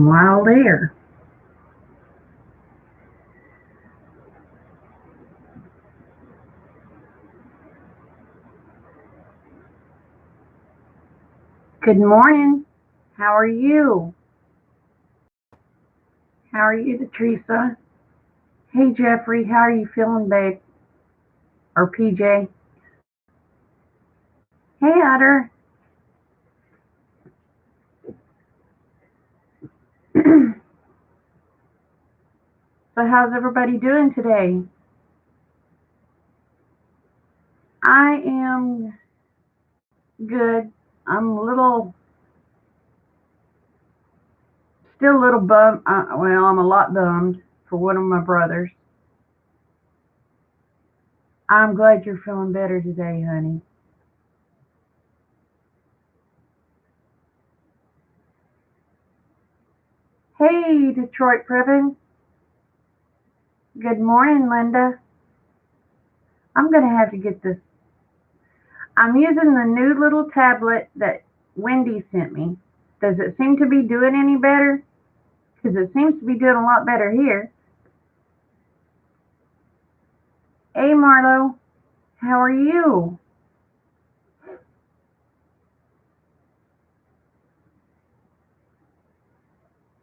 Wild air. Good morning. How are you? How are you, Teresa? Hey, Jeffrey. How are you feeling, babe? Or PJ? Hey, Otter. So, how's everybody doing today? I am good. I'm still a little bummed. Well, I'm a lot bummed for one of my brothers. I'm glad you're feeling better today, honey. Hey, Detroit Previn. Good morning, Linda. I'm going to have to get this. I'm using the new little tablet that Wendy sent me. Does it seem to be doing any better? Because it seems to be doing a lot better here. Hey, Marlo. How are you?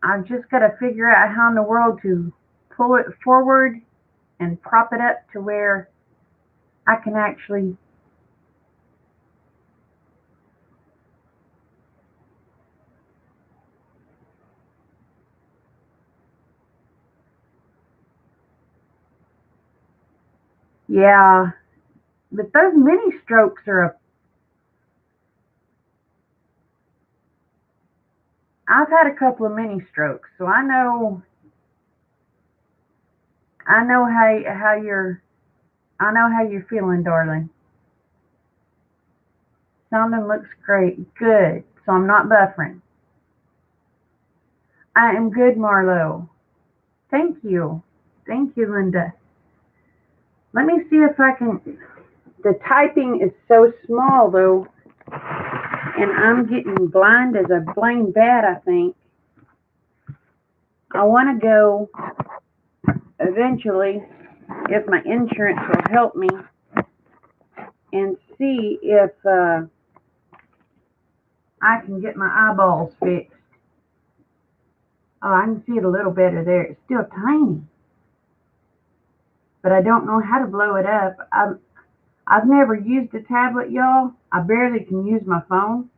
I've just got to figure out how in the world to pull it forward and prop it up to where I can actually. Yeah, but those mini strokes are a. I've had a couple of mini strokes, so I know how you're feeling, darling. Sounding looks great. Good. So I'm not buffering. I am good, Marlo. Thank you. Thank you, Linda. Let me see if I can. The typing is so small, though, and I'm getting blind as a blind bat, I think. I want to go eventually, if my insurance will help me, and see if I can get my eyeballs fixed. Oh, I can see it a little better there. It's still tiny, but I don't know how to blow it up. I've never used a tablet, y'all. I barely can use my phone.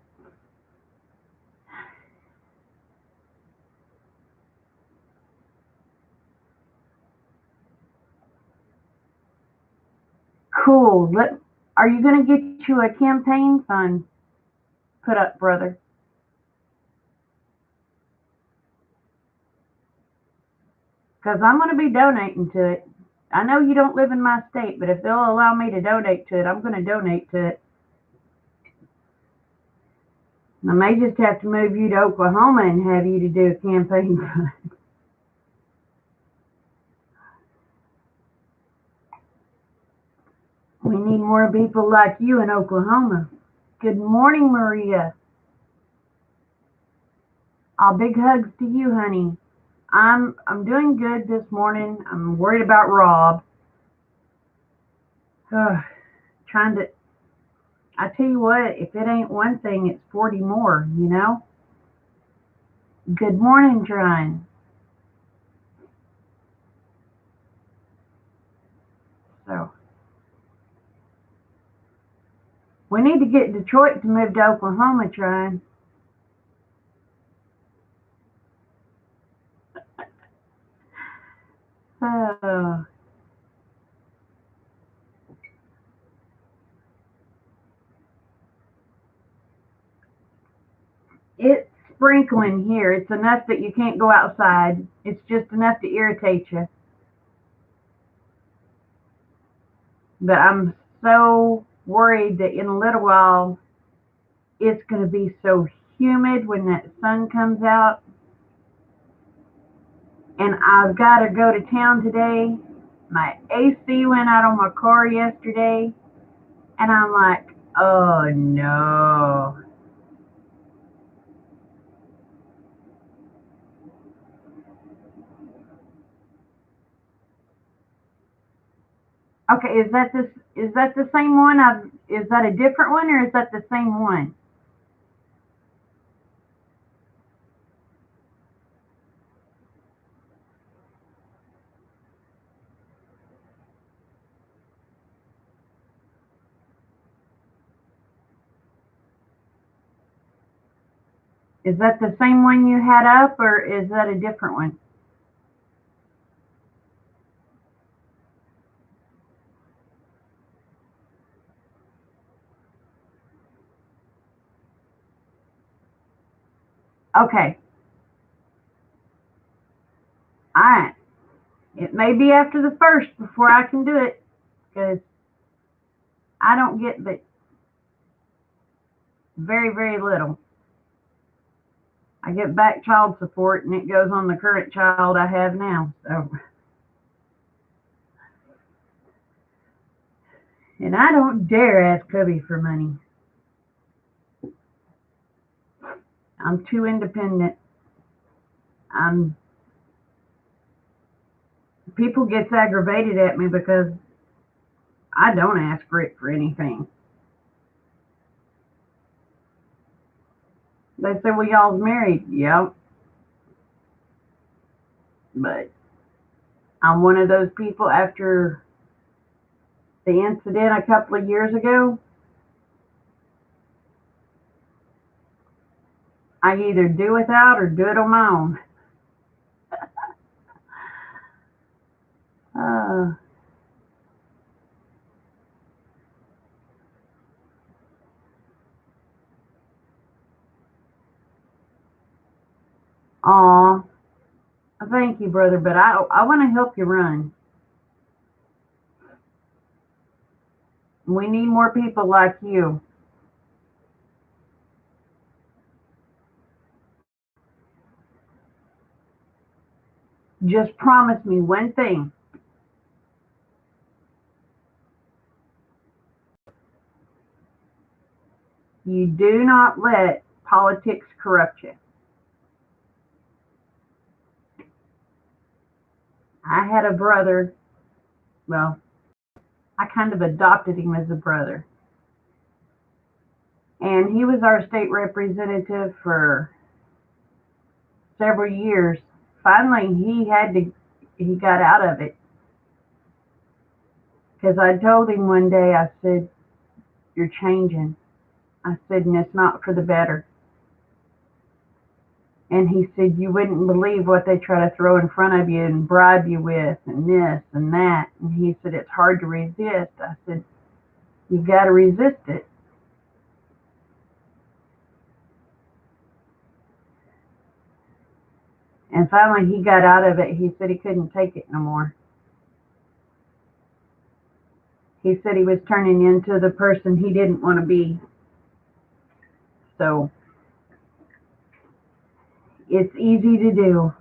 Cool. Are you going to get you a campaign fund put up, brother? Because I'm going to be donating to it. I know you don't live in my state, but if they'll allow me to donate to it, I'm going to donate to it. I may just have to move you to Oklahoma and have you to do a campaign fund. We need more people like you in Oklahoma. Good morning, Maria. All big hugs to you, honey. I'm doing good this morning. I'm worried about Rob. Trying to. I tell you what, if it ain't one thing, it's 40 more. You know. Good morning, John. So we need to get Detroit to move to Oklahoma, John. Oh, it's sprinkling here. It's enough that you can't go outside. It's just enough to irritate you. But I'm so worried that in a little while it's going to be so humid when that sun comes out. And I've got to go to town today. My AC went out on my car yesterday. And I'm like, oh no. Okay, is that the same one? Is that a different one or is that the same one? Is that the same one you had up or is that a different one? Okay. All right. It may be after the first before I can do it because I don't get but very, very little. I get back child support and it goes on the current child I have now. So, and I don't dare ask Cubby for money. I'm too independent. I'm People gets aggravated at me because I don't ask Rick for anything. They say, "Well, y'all's married." Yep, but I'm one of those people after the incident a couple of years ago. I either do without or do it on my own. Uh, aw, thank you, brother, but I want to help you run. We need more people like you. Just promise me one thing. You do not let politics corrupt you. I had a brother, well, I kind of adopted him as a brother. And he was our state representative for several years. Finally, he got out of it because I told him one day, I said, "You're changing." I said, "And it's not for the better." And he said, "You wouldn't believe what they try to throw in front of you and bribe you with, and this and that." And he said, "It's hard to resist." I said, "You've got to resist it." And finally, he got out of it. He said he couldn't take it no more. He said he was turning into the person he didn't want to be. So it's easy to do.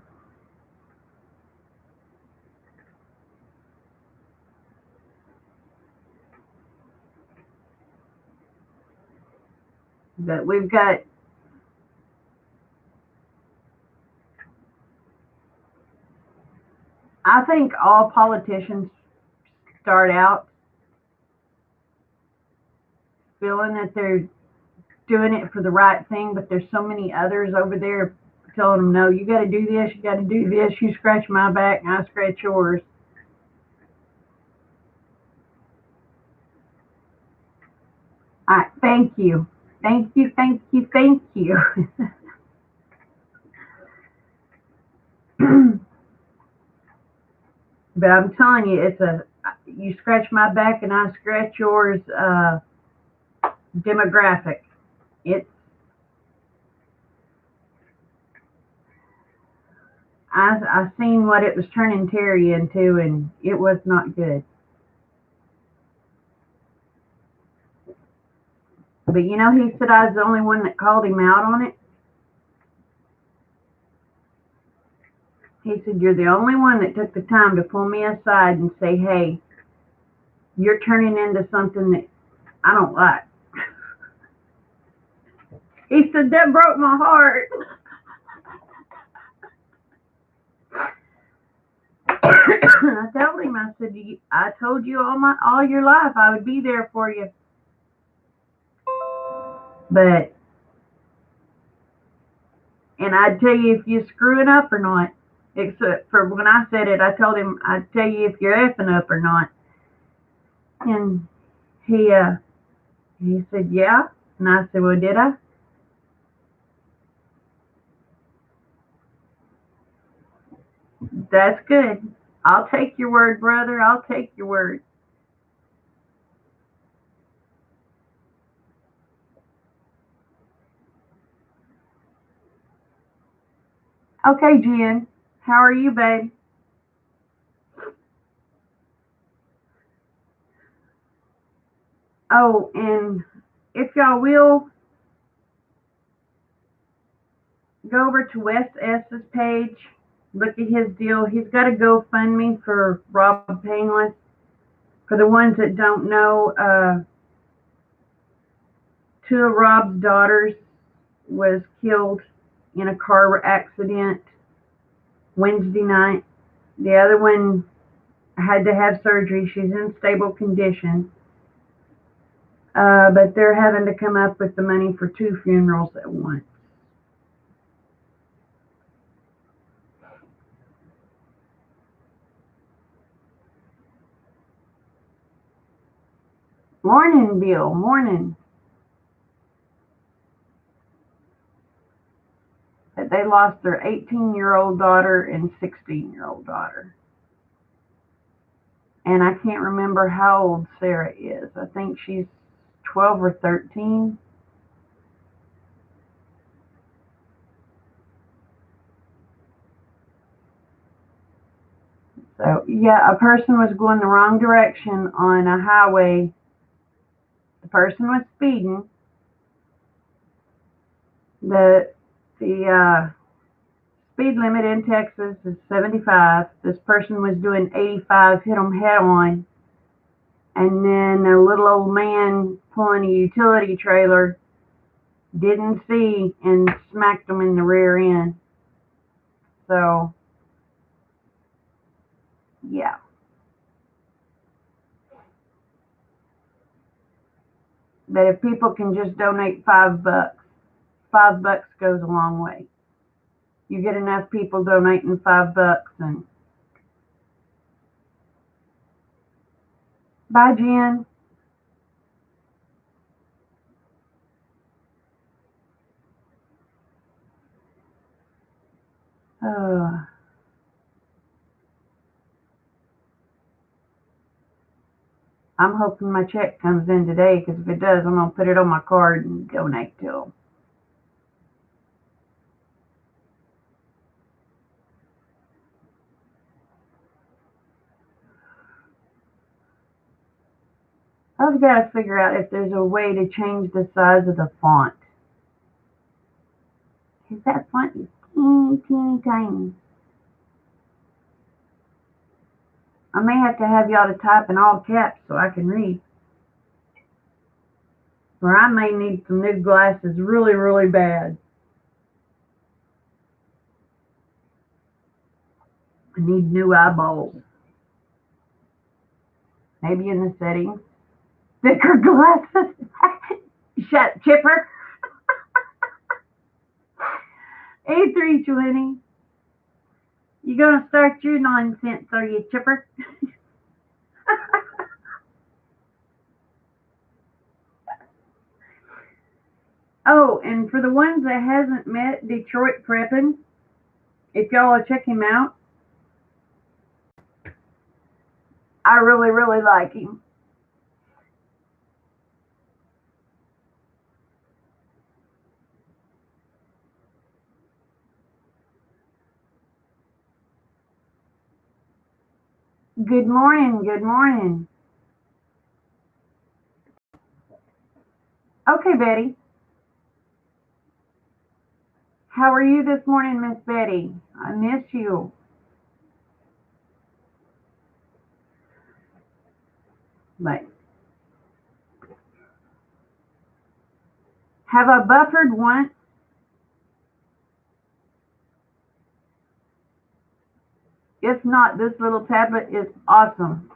But I think all politicians start out feeling that they're doing it for the right thing, but there's so many others over there telling them, "No, you got to do this, you got to do this, you scratch my back and I scratch yours." Thank you. Thank you, thank you, thank you. But I'm telling you, it's a you scratch my back and I scratch yours demographic. It's I seen what it was turning Terry into, and it was not good. But he said I was the only one that called him out on it. He said, "You're the only one that took the time to pull me aside and say, 'Hey, you're turning into something that I don't like.'" He said, "That broke my heart." I told him, I said, I told you all your life I would be there for you. But, and I'd tell you if you're screwing up or not. Except for when I said it, I told him I'd tell you if you're effing up or not. And he said, yeah. And I said, well, did I? That's good. I'll take your word, brother. I'll take your word. Okay, Jen. How are you, babe? Oh, and if y'all will, go over to Wes S's page. Look at his deal. He's got a GoFundMe for Rob Painless. For the ones that don't know, two of Rob's daughters was killed in a car accident Wednesday night. The other one had to have surgery. She's in stable condition. But they're having to come up with the money for two funerals at once. Morning, Bill. Morning. But they lost their 18-year-old daughter and 16-year-old daughter. And I can't remember how old Sarah is. I think she's 12 or 13. So, yeah, a person was going the wrong direction on a highway. The person was speeding. The speed limit in Texas is 75. This person was doing 85, hit them head on. And then a little old man pulling a utility trailer didn't see and smacked them in the rear end. So, yeah. But if people can just donate $5, $5 goes a long way. You get enough people donating $5 and bye, Jen. Uh, I'm hoping my check comes in today because if it does, I'm gonna put it on my card and donate to them. I've got to figure out if there's a way to change the size of the font. Because that font is teeny, teeny, tiny. I may have to have y'all to type in all caps so I can read. Or I may need some new glasses really, really bad. I need new eyeballs. Maybe in the settings. Thicker glasses. Shut, Chipper. A320. You gonna start your nonsense, are you, Chipper? Oh, and for the ones that hasn't met Detroit Preppin', if y'all will check him out, I really, really like him. Good morning, good morning. Okay, Betty. How are you this morning, Miss Betty? I miss you. But have I buffered once? If not, this little tablet is awesome.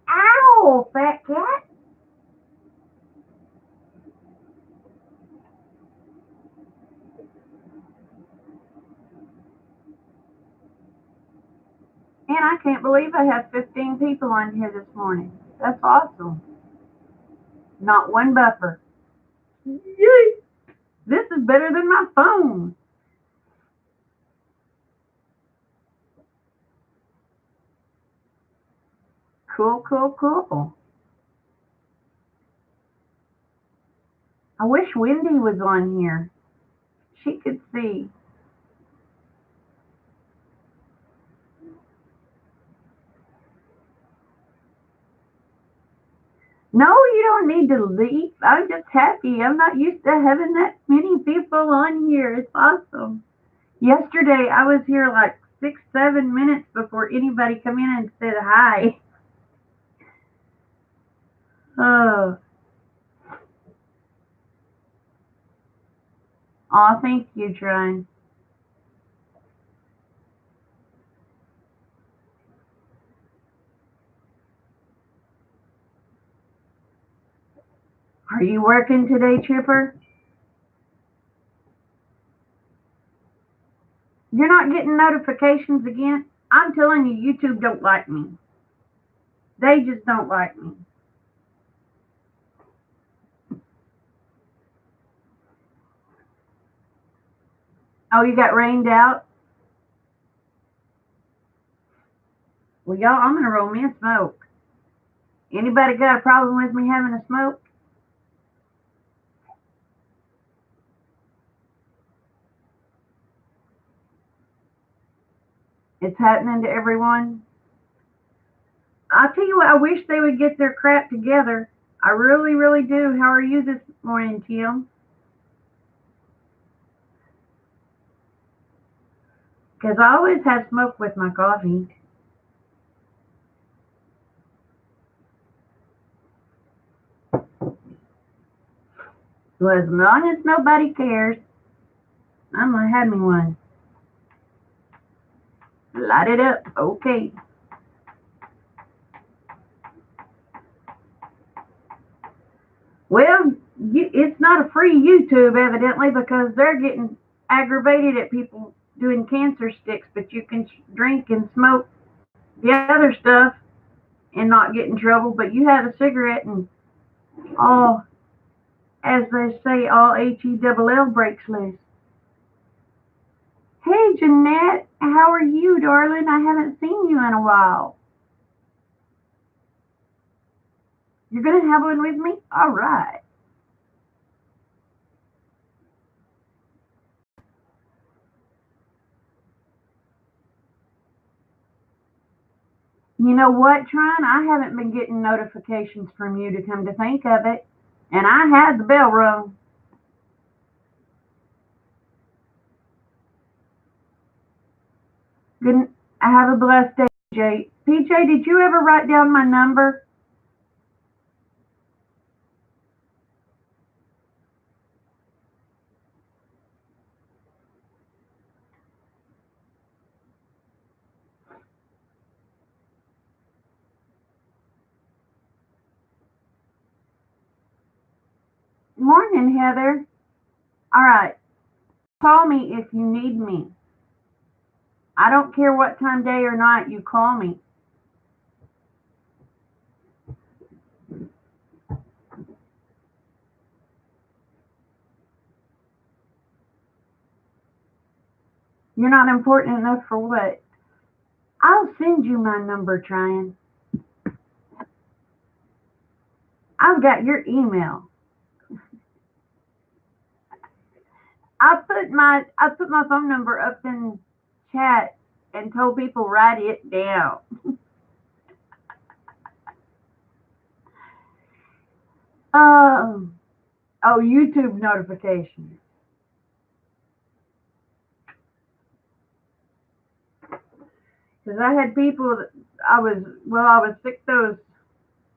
Ow, fat cat. And I can't believe I have 15 people on here this morning. That's awesome. Not one buffer. Yay! This is better than my phone. Cool, cool, cool. I wish Wendy was on here. She could see. No, you don't need to leave. I'm just happy. I'm not used to having that many people on here. It's awesome. Yesterday, I was here like 6, 7 minutes before anybody come in and said hi. Oh, aw, thank you, Tron. Are you working today, Chipper? You're not getting notifications again? I'm telling you, YouTube don't like me. They just don't like me. Oh, you got rained out? Well, y'all, I'm gonna roll me a smoke. Anybody got a problem with me having a smoke? It's happening to everyone. I'll tell you what, I wish they would get their crap together. I really, really do. How are you this morning, Tim? Because I always have smoke with my coffee. Well, as long as nobody cares, I'm gonna have me one. Light it up. Okay. Well, it's not a free YouTube, evidently, because they're getting aggravated at people doing cancer sticks, but you can drink and smoke the other stuff and not get in trouble. But you have a cigarette and all, as they say, all HELL breaks loose. Hey, Jeanette, how are you, darling? I haven't seen you in a while. You're going to have one with me? All right. You know what, Tron? I haven't been getting notifications from you to come to think of it. And I had the bell rung. Good. Have a blessed day, PJ. PJ, did you ever write down my number? Morning, Heather. All right. Call me if you need me. I don't care what time, day or night, you call me. You're not important enough for what? I'll send you my number, Tryon. I've got your email. I put my phone number up in chat and told people write it down. Um, oh, YouTube notifications. Because I had people that I was sick those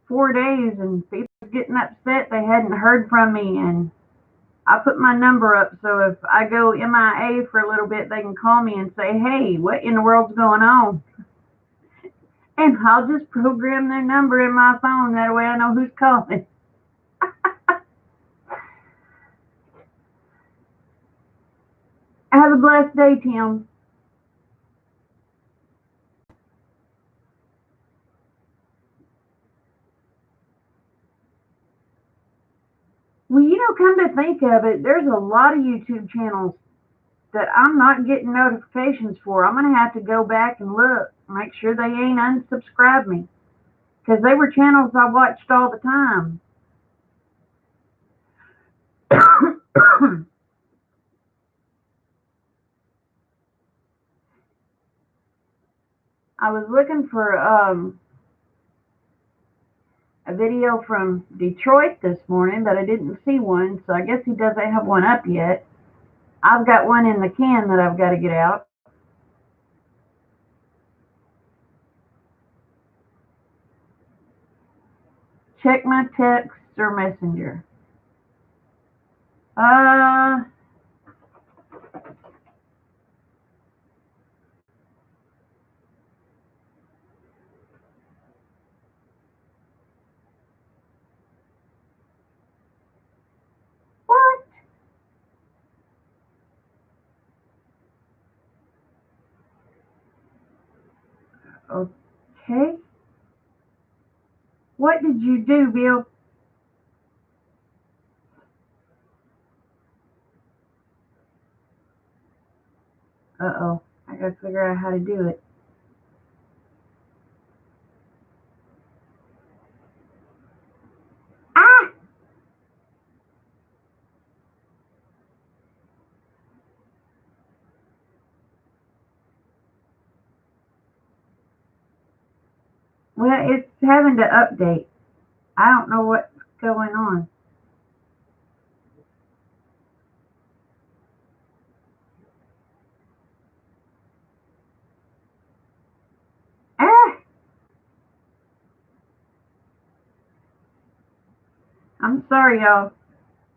4 days, and people getting upset they hadn't heard from me, and I put my number up so if I go MIA for a little bit, they can call me and say, "Hey, what in the world's going on?" And I'll just program their number in my phone. That way I know who's calling. Have a blessed day, Tim. Well, come to think of it, there's a lot of YouTube channels that I'm not getting notifications for. I'm going to have to go back and look, make sure they ain't unsubscribed me. Because they were channels I watched all the time. I was looking for a video from Detroit this morning, but I didn't see one, so I guess he doesn't have one up yet. I've got one in the can that I've got to get out. Check my text or messenger. Uh, what? Okay. What did you do, Bill? Uh-oh. I gotta figure out how to do it. Ah! Well, it's having to update. I don't know what's going on. Ah! I'm sorry, y'all.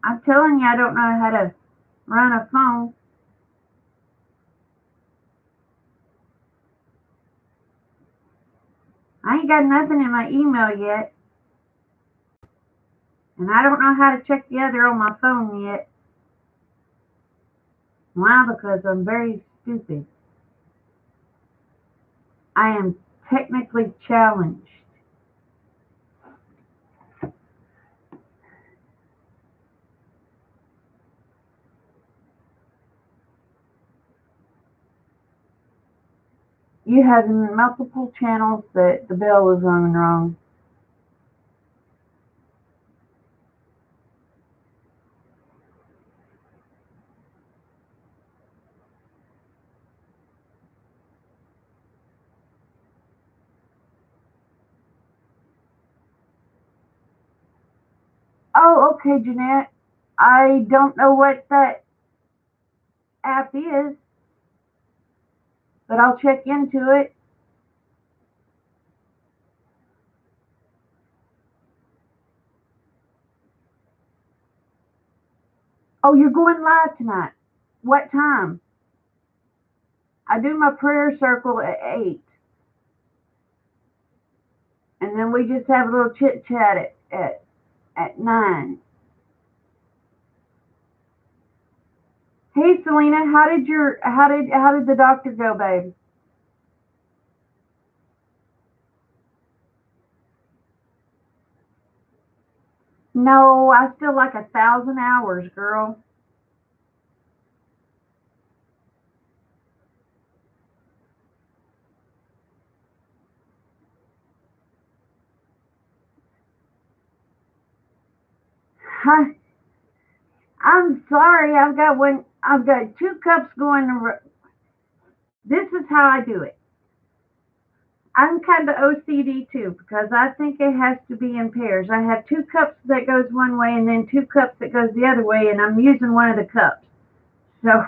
I'm telling you, I don't know how to run a phone. I ain't got nothing in my email yet. And I don't know how to check the other on my phone yet. Why? Because I'm very stupid. I am technically challenged. You have multiple channels that the bell was on wrong. Oh, okay, Jeanette. I don't know what that app is, but I'll check into it. Oh, you're going live tonight. What time? I do my prayer circle at 8. And then we just have a little chit chat at 9. Hey Selena, how did the doctor go, babe? No, I still like 1,000 hours, girl. Huh, I'm sorry. I've got 2 cups going to. This is how I do it. I'm kind of OCD too because I think it has to be in pairs. I have 2 cups that goes one way and then 2 cups that goes the other way, and I'm using one of the cups. So,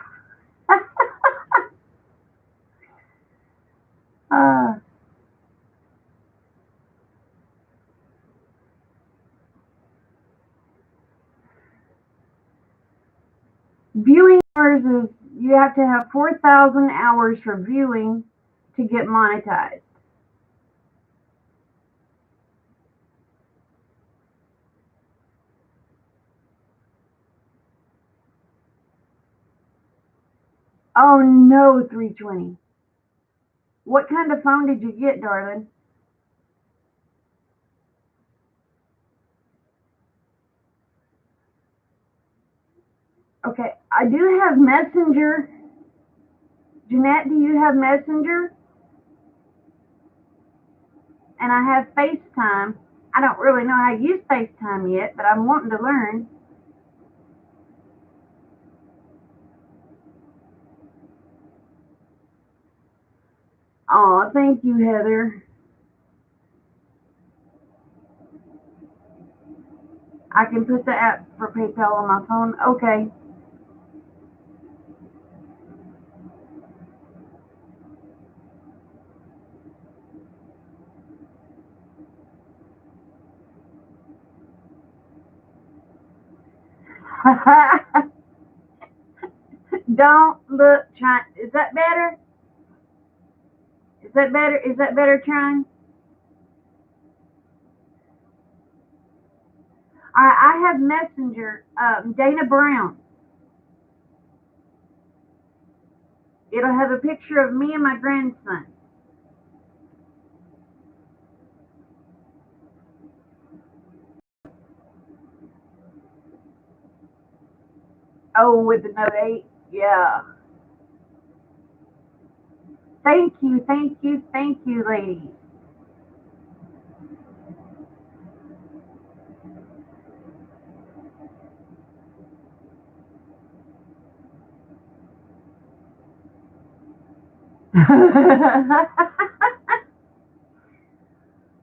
uh, Viewing hours is you have to have 4,000 hours for viewing to get monetized. Oh no, 320. What kind of phone did you get, darling? Okay, I do have Messenger. Jeanette, do you have Messenger? And I have FaceTime. I don't really know how to use FaceTime yet, but I'm wanting to learn. Oh, thank you, Heather. I can put the app for PayPal on my phone. Okay. Don't look, try. Is that better? Is that better? Is that better, trying? I have Messenger. Dana Brown. It'll have a picture of me and my grandson. Oh, with the Note 8? Yeah. Thank you, thank you, thank you, ladies.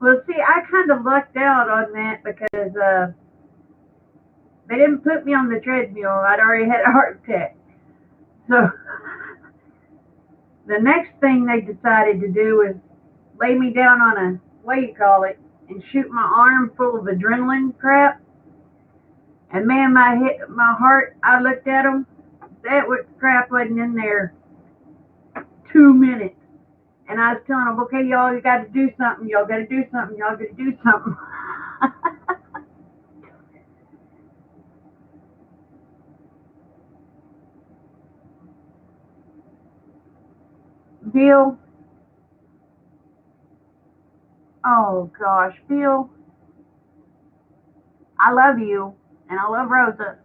Well, see, I kind of lucked out on that because they didn't put me on the treadmill. I'd already had a heart attack. So the next thing they decided to do was lay me down on a, what do you call it, and shoot my arm full of adrenaline crap. And man, my heart, I looked at them, that crap wasn't in there 2 minutes. And I was telling them, okay, y'all, you got to do something. Y'all got to do something. Y'all got to do something. Bill, oh gosh, Bill, I love you, and I love Rosa.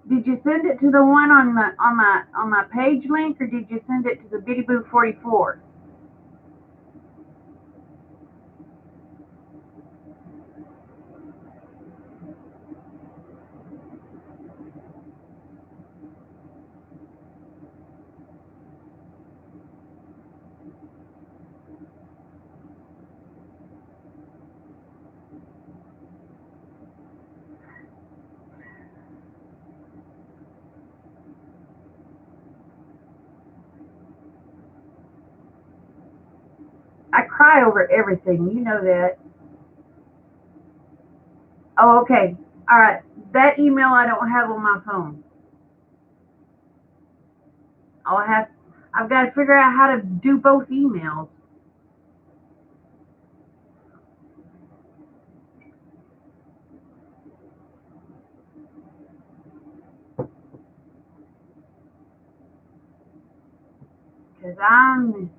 Did you send it to the one on my page link, or did you send it to the Bitty Boo 44? I cry over everything. You know that. Oh, okay. All right. That email I don't have on my phone. I'll have. I've got to figure out how to do both emails. Because I'm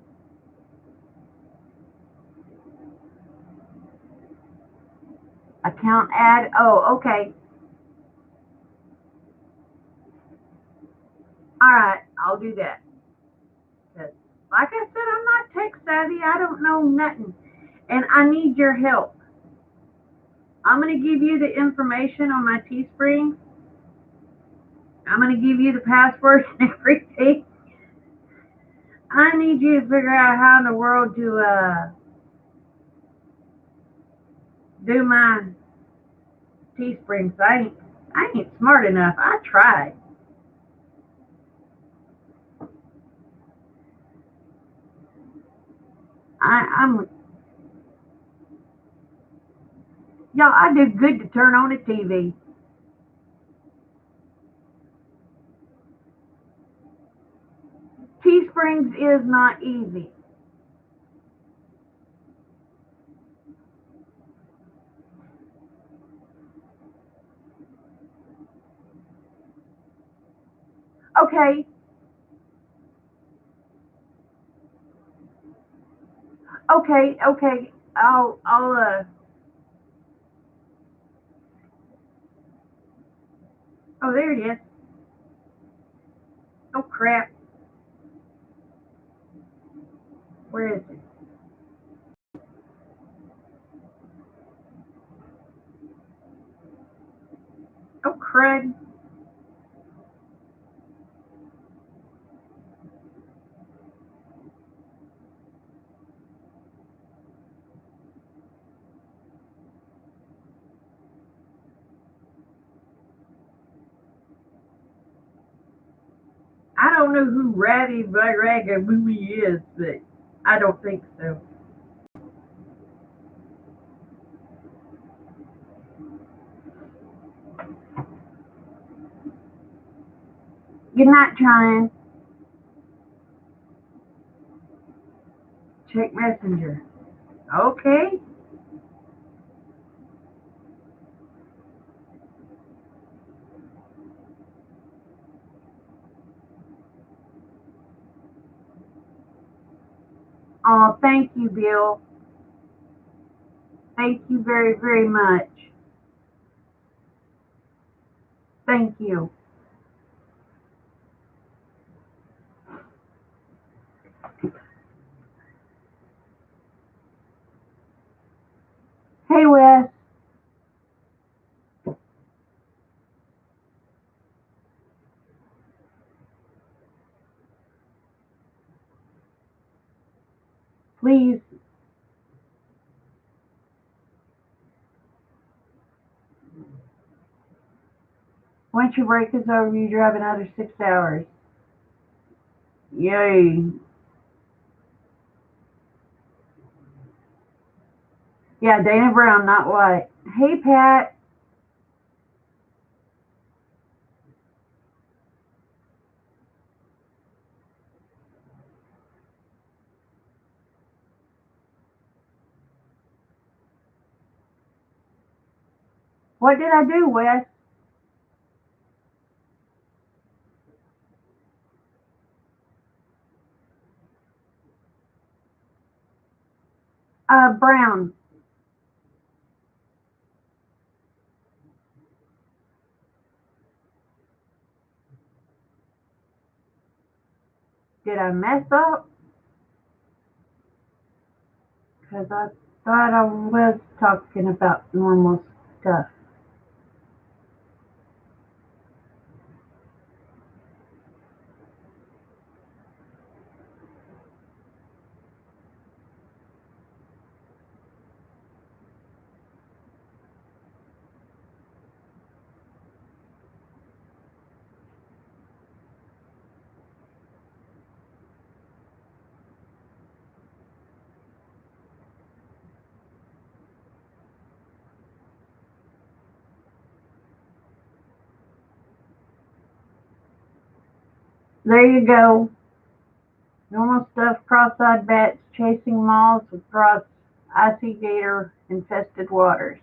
account add. Oh, okay. All right. I'll do that. 'Cause like I said, I'm not tech savvy. I don't know nothing. And I need your help. I'm going to give you the information on my Teespring. I'm going to give you the password and everything. I need you to figure out how in the world to do my Teespring. So I ain't smart enough. I tried. I'm y'all. I do good to turn on a TV. Teesprings is not easy. Okay, okay. I'll. Oh, there it is. Oh crap. Where is it? Oh crud. I don't know who Ravi Ragaboomy is, but I don't think so. You're not trying. Check Messenger. Okay. Oh, thank you, Bill. Thank you very, very much. Thank you. Hey, Wes. Please. Once your break is over, you drive another 6 hours. Yay. Yeah, Dana Brown, not White. Hey, Pat. What did I do, Wes? Brown. Did I mess up? Because I thought I was talking about normal stuff. There you go. Normal stuff, cross-eyed bats chasing moths across icy gator infested waters.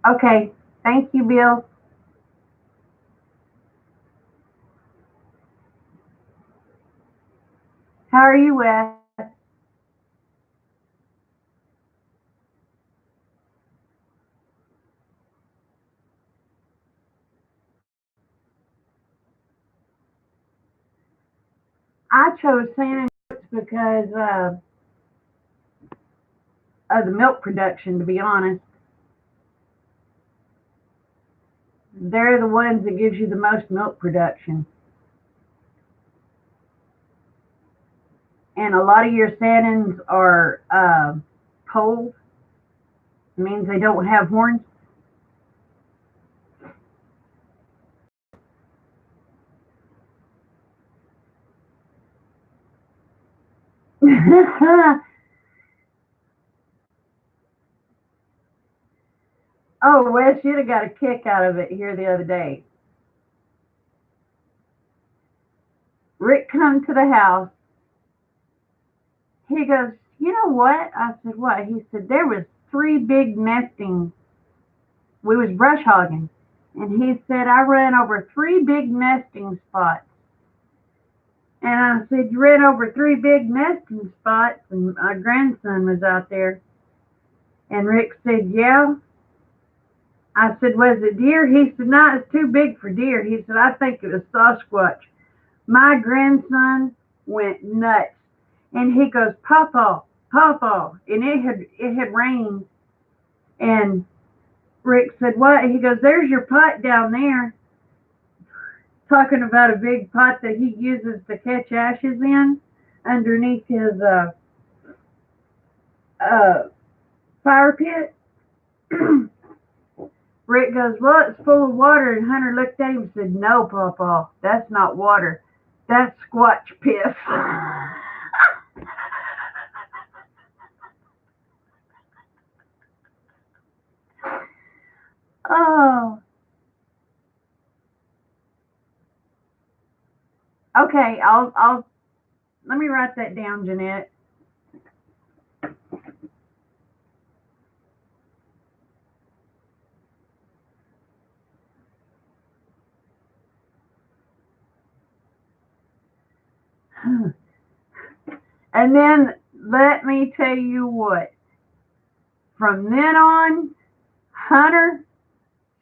Okay, thank you, Bill. How are you, Wes? I chose Santa Cruz because of the milk production, to be honest. They're the ones that gives you the most milk production. and a lot of your salmons are polled. It means they don't have horns. Oh, Wes, you'd have got a kick out of it here the other day. Rick come to the house. He goes, you know what? I said, what? He said, there was three big nesting. We was brush hogging. And he said, I ran over three big nesting spots. And I said, you ran over three big nesting spots? And my grandson was out there. And Rick said, yeah. I said, was it deer? He said, no, it's too big for deer. He said, I think it was Sasquatch. My grandson went nuts. And he goes, Papa, Papa. And it had rained. And Rick said, what? He goes, there's your pot down there. Talking about a big pot that he uses to catch ashes in underneath his fire pit. Rick goes, well, it's full of water. And Hunter looked at him and said, no, Papa, that's not water. That's squatch piss. Oh, okay. I'll let me write that down, Jeanette. And then let me tell you what. From then on, Hunter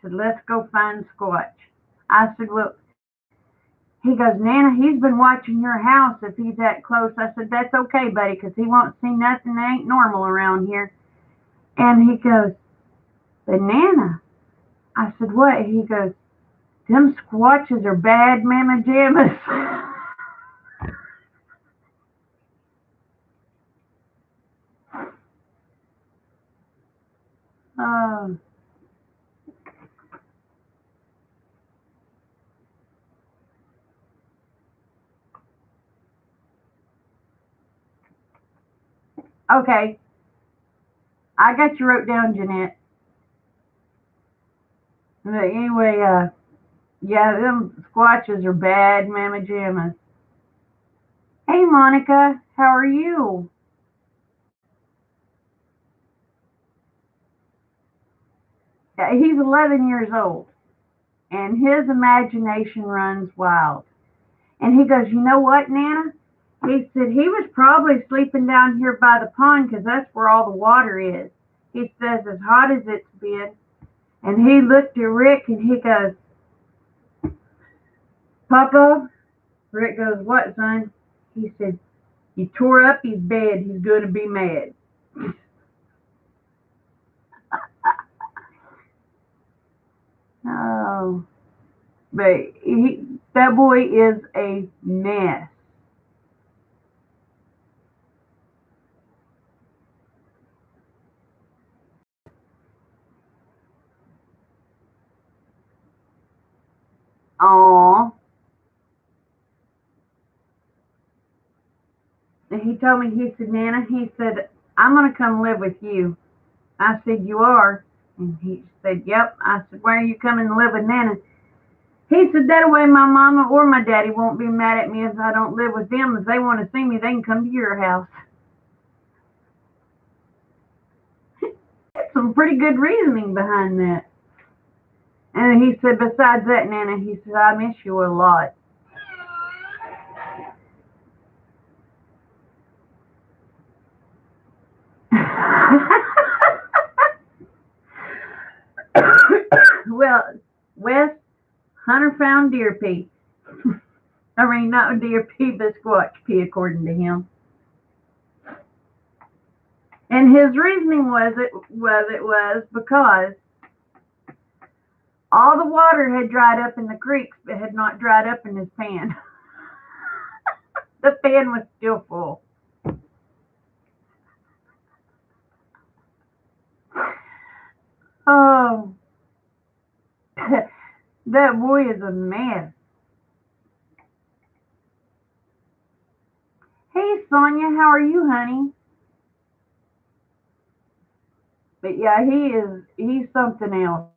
said, let's go find Squatch. I said, well, he goes, Nana, he's been watching your house if he's that close. I said, that's okay, buddy, because he won't see nothing that ain't normal around here. And he goes, but Nana, I said, what? He goes, them Squatches are bad mamma jammas. Oh. Okay. I got you wrote down, Jeanette. But anyway, yeah, them Squatches are bad mamma jammas. Hey, Monica, how are you? Yeah, he's 11 years old, and his imagination runs wild. And he goes, you know what, Nana? He said he was probably sleeping down here by the pond because that's where all the water is. He says, as hot as it's been. And he looked at Rick and he goes, Papa? Rick goes, what, son? He said, you tore up his bed. He's going to be mad. Oh, but that boy is a mess. Aw. And he told me, he said, Nana, he said, I'm going to come live with you. I said, you are? And he said, yep. I said, where are you coming to live with Nana? He said, that way my mama or my daddy won't be mad at me if I don't live with them. If they want to see me, they can come to your house. That's some pretty good reasoning behind that. And he said, besides that, Nana, he said, I miss you a lot. Well, Wes, Hunter found deer pee. I mean, not deer pee, but squatch pee, according to him. And his reasoning was because all the water had dried up in the creeks, but had not dried up in his pan. The pan was still full. Oh, that boy is a mess. Hey, Sonia, how are you, honey? But yeah, he's something else.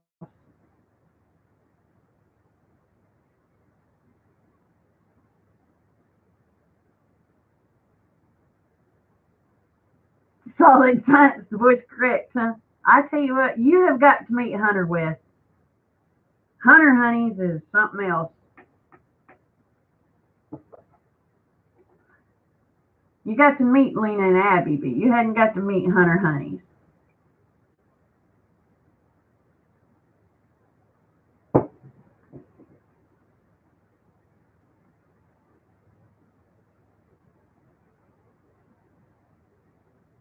Solid science, the voice correct, huh? I tell you what, you have got to meet Hunter West. Hunter Honeys is something else. You got to meet Lena and Abby, but you hadn't got to meet Hunter Honeys.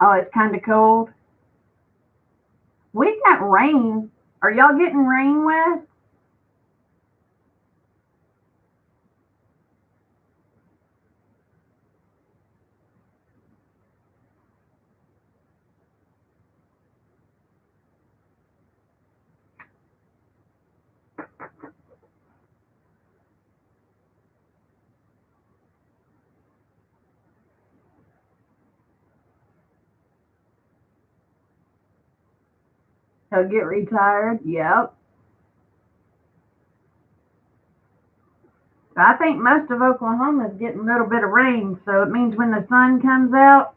Oh, it's kind of cold. We got rain. Are y'all getting rain, West? He'll get retired. Yep. I think most of Oklahoma is getting a little bit of rain, so it means when the sun comes out,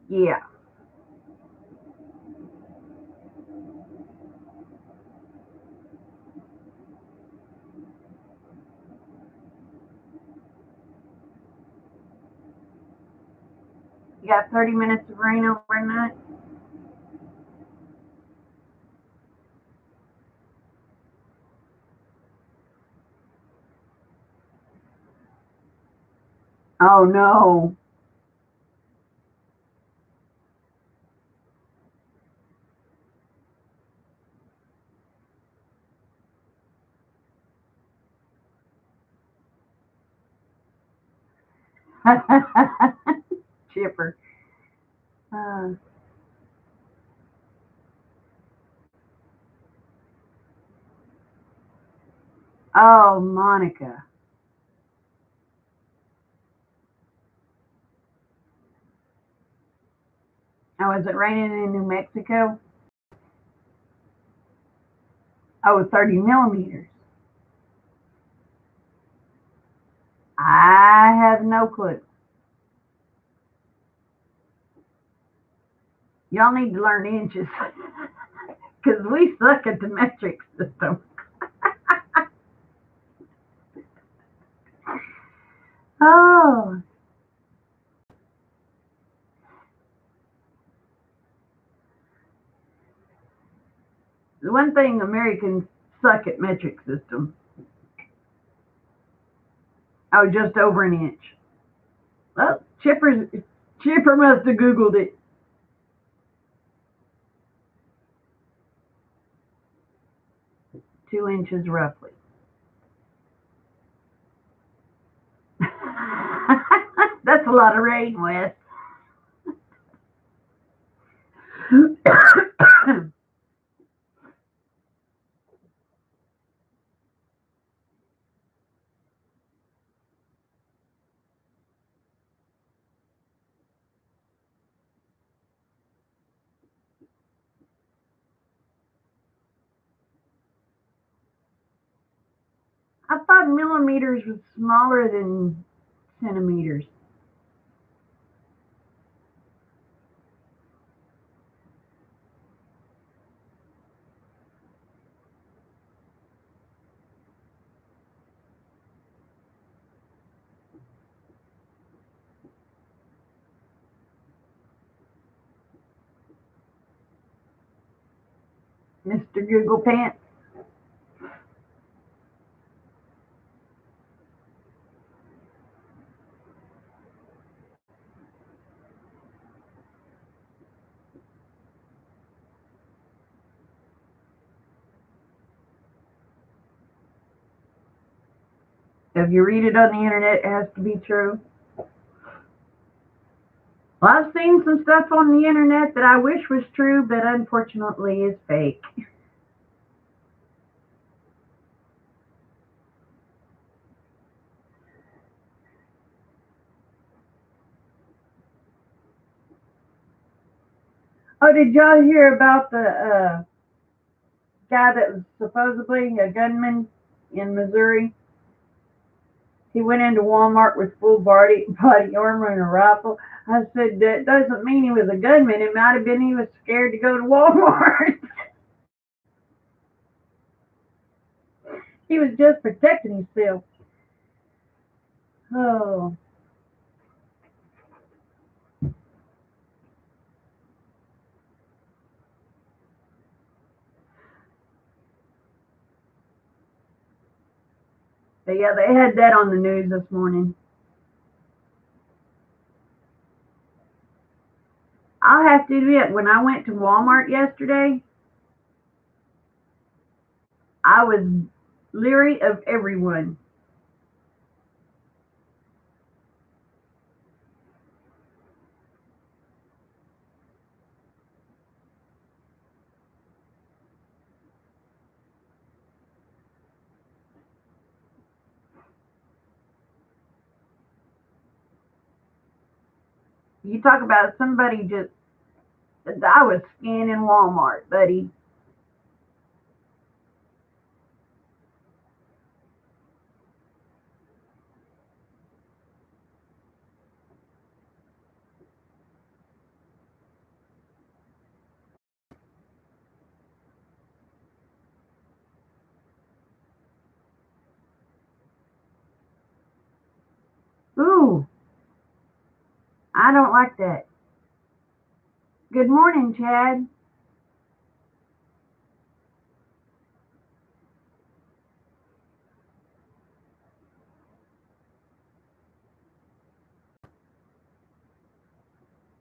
yeah. You got 30 minutes of rain overnight. Oh no. Chipper. Uh, oh, Monica. Oh, is it raining in New Mexico? Oh, 30 millimeters. I have no clue. Y'all need to learn inches because we suck at the metric system. Oh, the one thing Americans suck at metric system. Oh, just over an inch. Well, Chipper must have Googled it. 2 inches roughly. That's a lot of rain, Wes. I thought millimeters was smaller than centimeters. Mr. Google Pants. If you read it on the internet, it has to be true. Well, I've seen some stuff on the internet that I wish was true, but unfortunately is fake. Oh, did y'all hear about the guy that was supposedly a gunman in Missouri? He went into Walmart with full body armor and a rifle. I said, that doesn't mean he was a gunman. It might have been he was scared to go to Walmart. He was just protecting himself. Oh, but yeah, they had that on the news this morning. I'll have to admit, when I went to Walmart yesterday, I was leery of everyone. You talk about somebody just, I was scanning Walmart, buddy. Ooh, I don't like that. Good morning, Chad.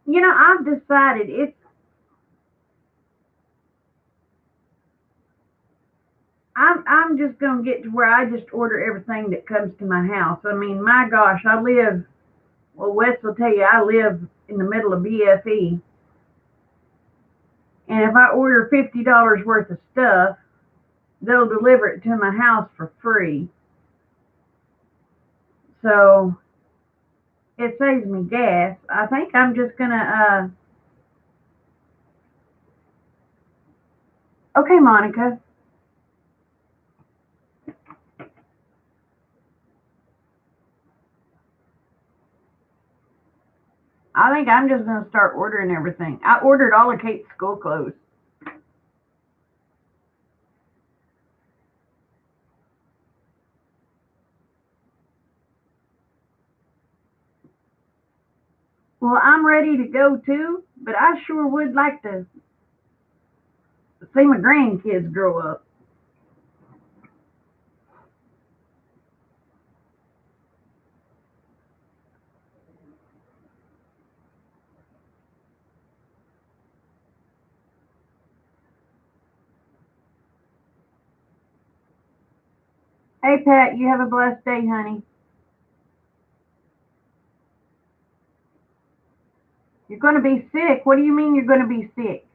You know, I've decided I'm just gonna get to where I just order everything that comes to my house. I mean, my gosh, I live. Well, Wes will tell you I live in the middle of BFE, and if I order $50 worth of stuff, they'll deliver it to my house for free. So it saves me gas. I think I'm just gonna. Okay, Monica. I think I'm just gonna start ordering everything. I ordered all of Kate's school clothes. Well, I'm ready to go too, but I sure would like to see my grandkids grow up. Hey, Pat, you have a blessed day, honey. You're going to be sick. What do you mean you're going to be sick?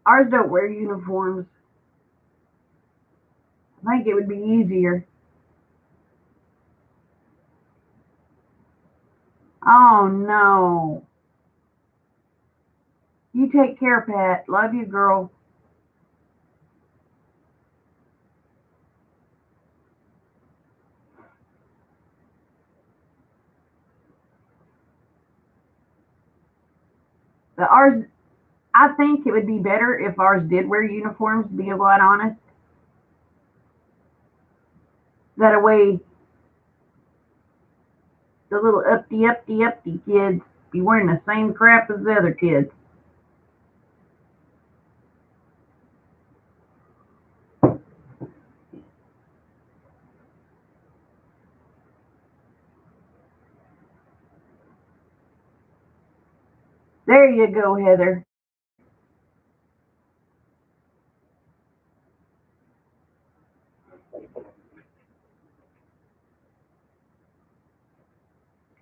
Ours don't wear uniforms. I think it would be easier. Oh, no. You take care, Pat. Love you, girl. The ours, I think it would be better if ours did wear uniforms, to be quite honest. That way, the little uppity kids be wearing the same crap as the other kids. There you go, Heather.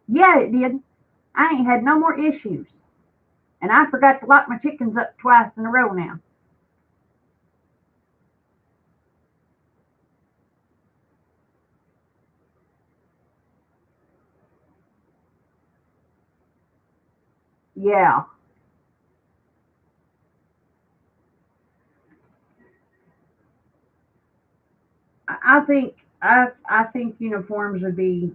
Yeah, it did. I ain't had no more issues. And I forgot to lock my chickens up twice in a row now. Yeah. I think I think uniforms would be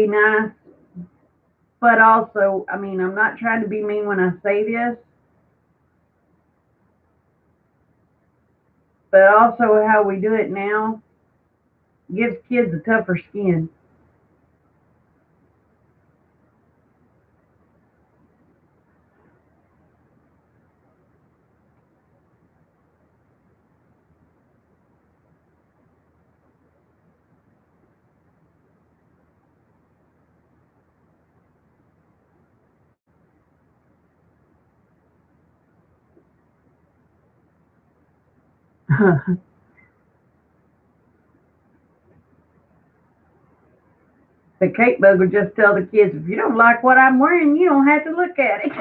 nice, but also, I mean, I'm not trying to be mean when I say this, but also how we do it now gives kids a tougher skin. The cake bug would just tell the kids, if you don't like what I'm wearing, you don't have to look at it.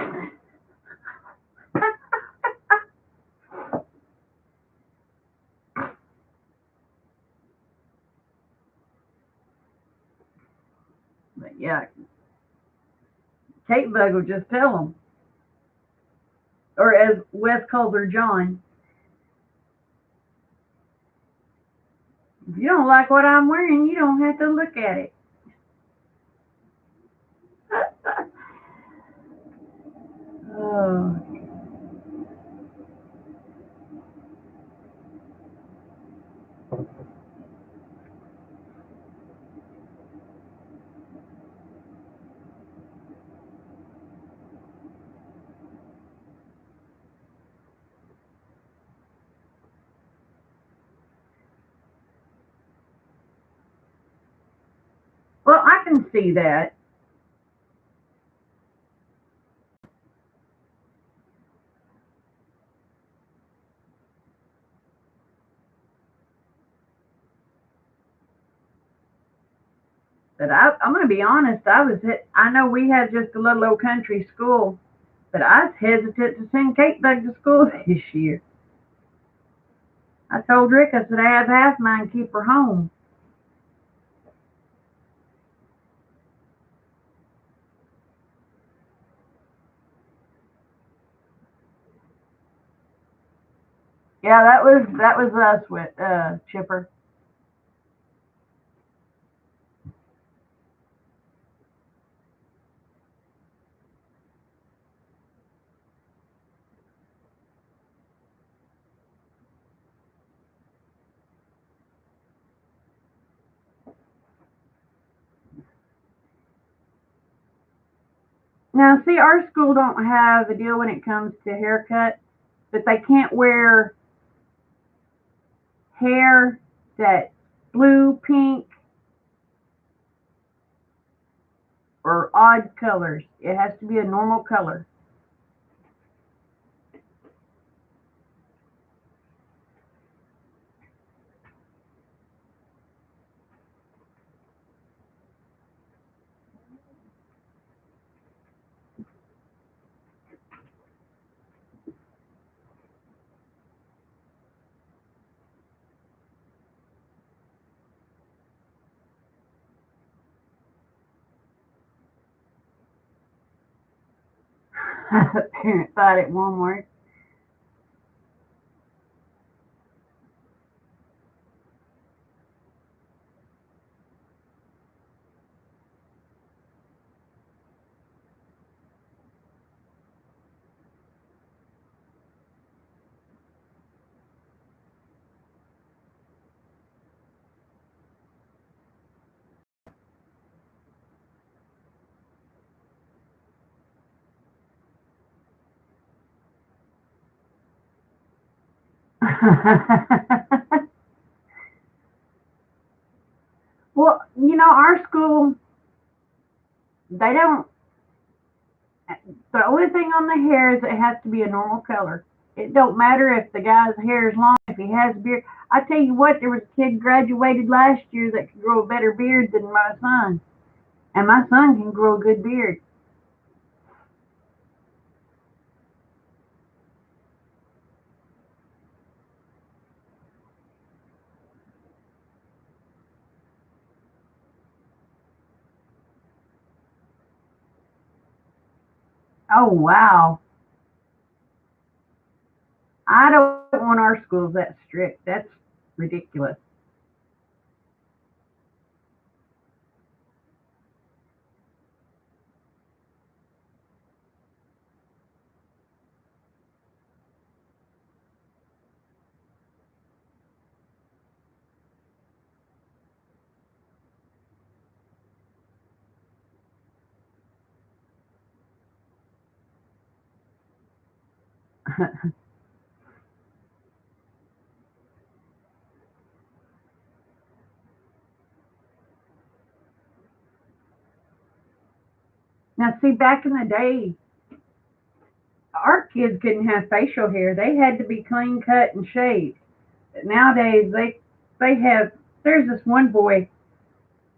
But yeah, cake bug would just tell them. Or as Wes calls her, John, if you don't like what I'm wearing, you don't have to look at it. Oh. Well, I can see that. But I'm going to be honest. I know we had just a little old country school, but I was hesitant to send Kate back to school this year. I told Rick, I said I have half mine, keep her home. Yeah, that was us with Chipper. Now, see, our school don't have a deal when it comes to haircut, but they can't wear hair that's blue, pink, or odd colors. It has to be a normal color. Parent thought at Walmart. Well, our school, they don't, the only thing on the hair is it has to be a normal color. It don't matter if the guy's hair is long, if he has a beard. I tell you what, there was a kid graduated last year that could grow a better beard than my son. And my son can grow a good beard. Oh, wow. I don't want our schools that strict. That's ridiculous. Now, see, back in the day, our kids couldn't have facial hair. They had to be clean cut and shaved. Nowadays, they have. There's this one boy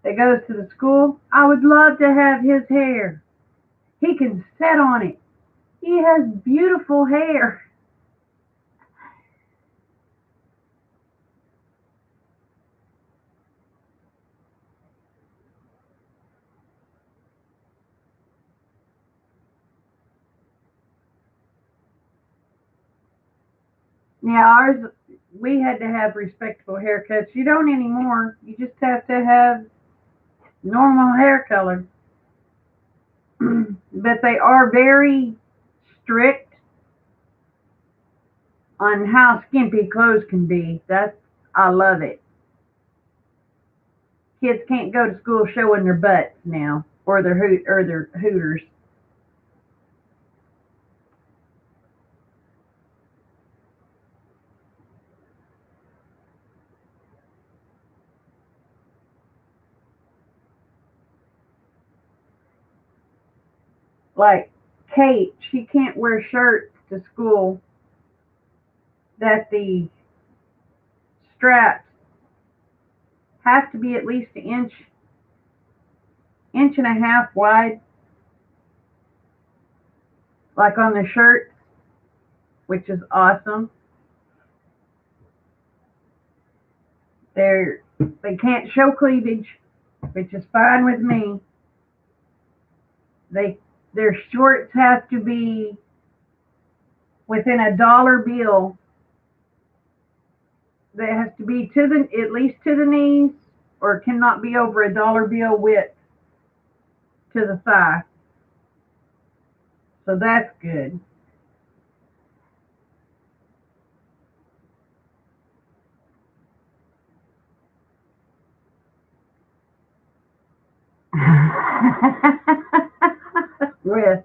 that goes to the school. I would love to have his hair. He can sit on it. He has beautiful hair. Yeah, ours, we had to have respectable haircuts. You don't anymore. You just have to have normal hair color. But they are very strict on how skimpy clothes can be. I love it. Kids can't go to school showing their butts now or their hooters. Like Kate, she can't wear shirts to school that the straps have to be at least an inch and a half wide, like on the shirt, which is awesome. They can't show cleavage, which is fine with me. They their shorts have to be within a dollar bill. They have to be to the at least to the knees, or cannot be over a dollar bill width to the thigh. So that's good. With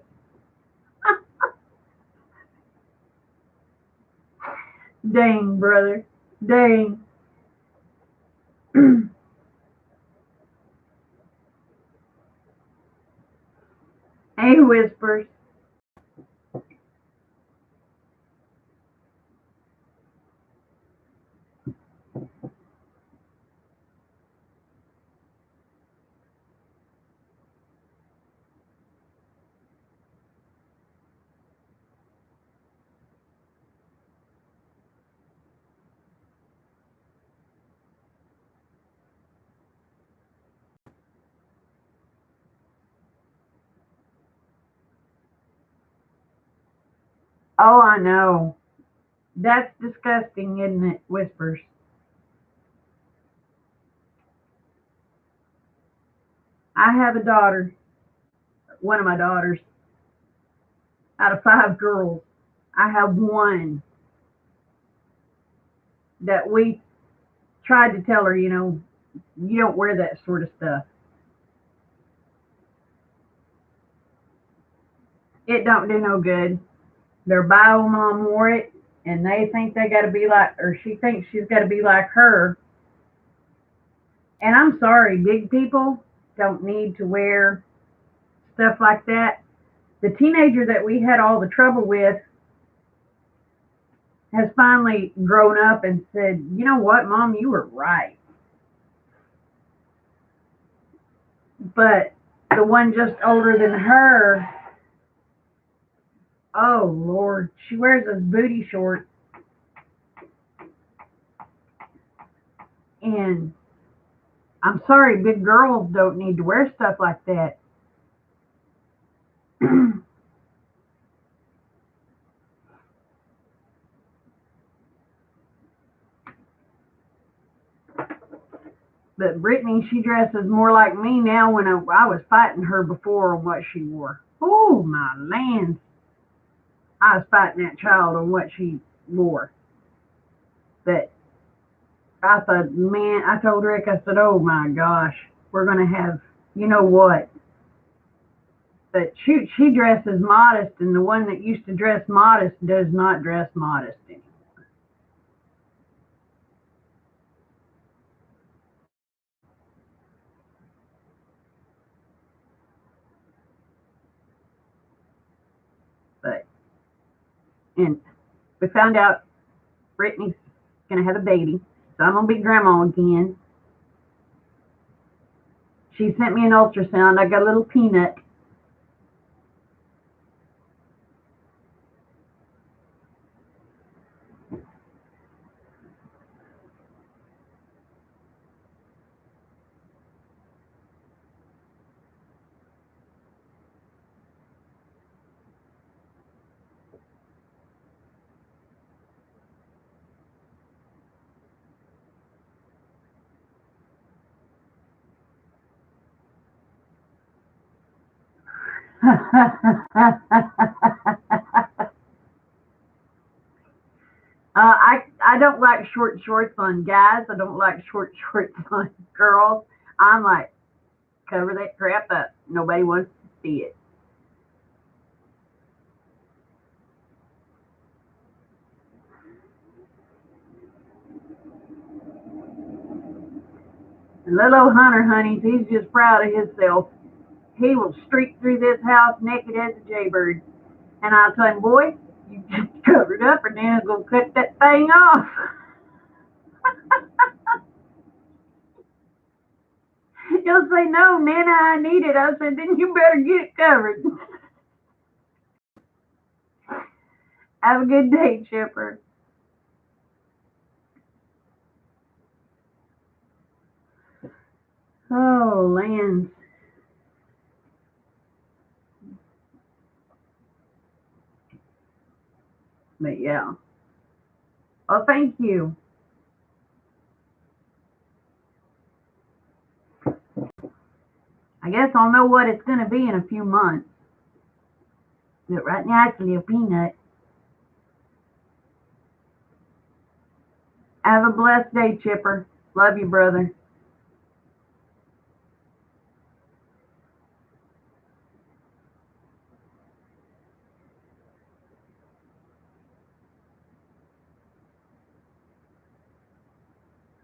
dang brother, dang. Hey whispers. Oh, I know. That's disgusting, isn't it? Whispers. I have a daughter, one of my daughters, out of five girls. I have one that we tried to tell her, you don't wear that sort of stuff. It don't do no good. Their bio mom wore it, and they think they got to be like, or she thinks she's got to be like her. And I'm sorry, big people don't need to wear stuff like that. The teenager that we had all the trouble with has finally grown up and said, you know what, Mom, you were right. But the one just older than her, oh Lord, she wears those booty shorts, and I'm sorry, big girls don't need to wear stuff like that. But Brittany, she dresses more like me now. When I was fighting her before on what she wore. Oh my land, I was fighting that child on what she wore. But I thought, man, I told Rick, I said, oh my gosh, we're gonna have, you know what? But shoot, she dresses modest, and the one that used to dress modest does not dress modest anymore. But and we found out Brittany's gonna have a baby, so I'm gonna be grandma again. She sent me an ultrasound. I got a little peanut. I don't like short shorts on guys. I don't like short shorts on girls. I'm like, cover that crap up. Nobody wants to see it. And little old Hunter, honeys, he's just proud of himself. He will streak through this house naked as a jaybird. And I'll tell him, boy, you just covered up, and then I'm gonna cut that thing off. He'll say, no, Nana, I need it. I said, then you better get it covered. Have a good day, Chipper. Oh, lands. But yeah. Well, thank you. I guess I'll know what it's going to be in a few months. But right now, it's a little peanut. Have a blessed day, Chipper. Love you, brother.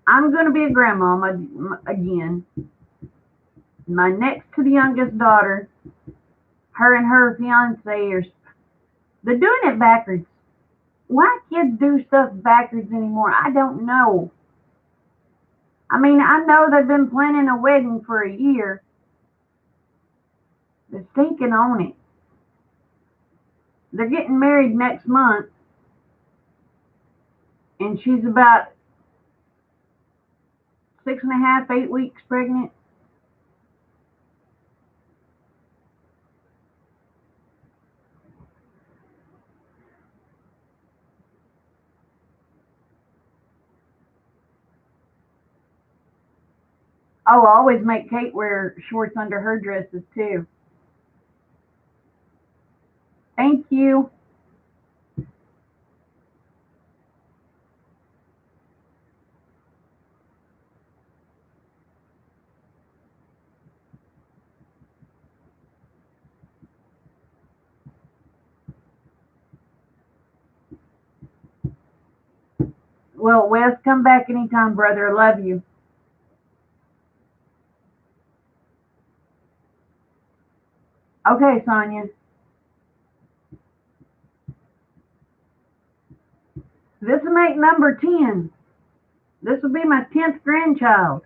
I'm going to be a grandmama again. My next to the youngest daughter, her and her fiance are they're doing it backwards. Why kids do stuff backwards anymore? I don't know. I mean, I know they've been planning a wedding for a year. They're stinking on it. They're getting married next month, and she's about 6.5, 8 weeks pregnant. Oh, I always make Kate wear shorts under her dresses too. Thank you. Well, Wes, come back anytime, brother. I love you. Okay, Sonia. This will make number 10. This will be my 10th grandchild.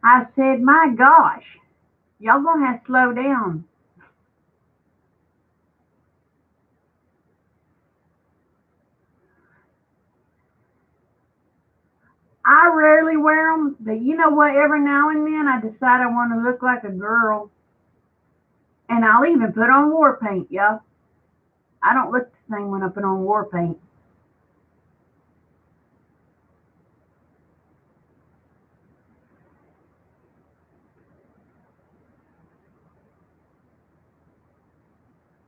I said, my gosh, y'all gonna have to slow down. I rarely wear them, but you know what? Every now and then I decide I want to look like a girl, and I'll even put on war paint, y'all. I don't look the same when I put on war paint.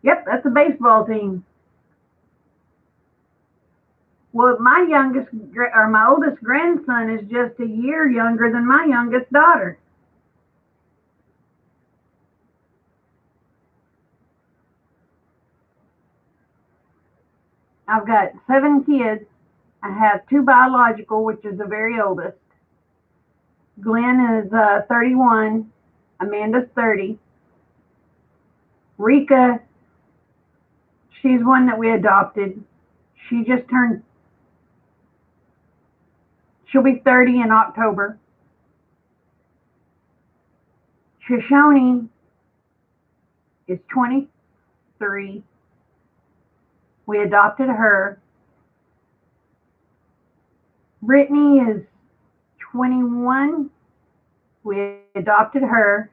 Yep, that's a baseball team. Well, my oldest grandson is just a year younger than my youngest daughter. I've got 7 kids. I have 2 biological, which is the very oldest. Glenn is 31. Amanda's 30. Rika, she's one that we adopted. She just turned, she'll be 30 in October. Shoshone is 23. We adopted her. Brittany is 21. We adopted her.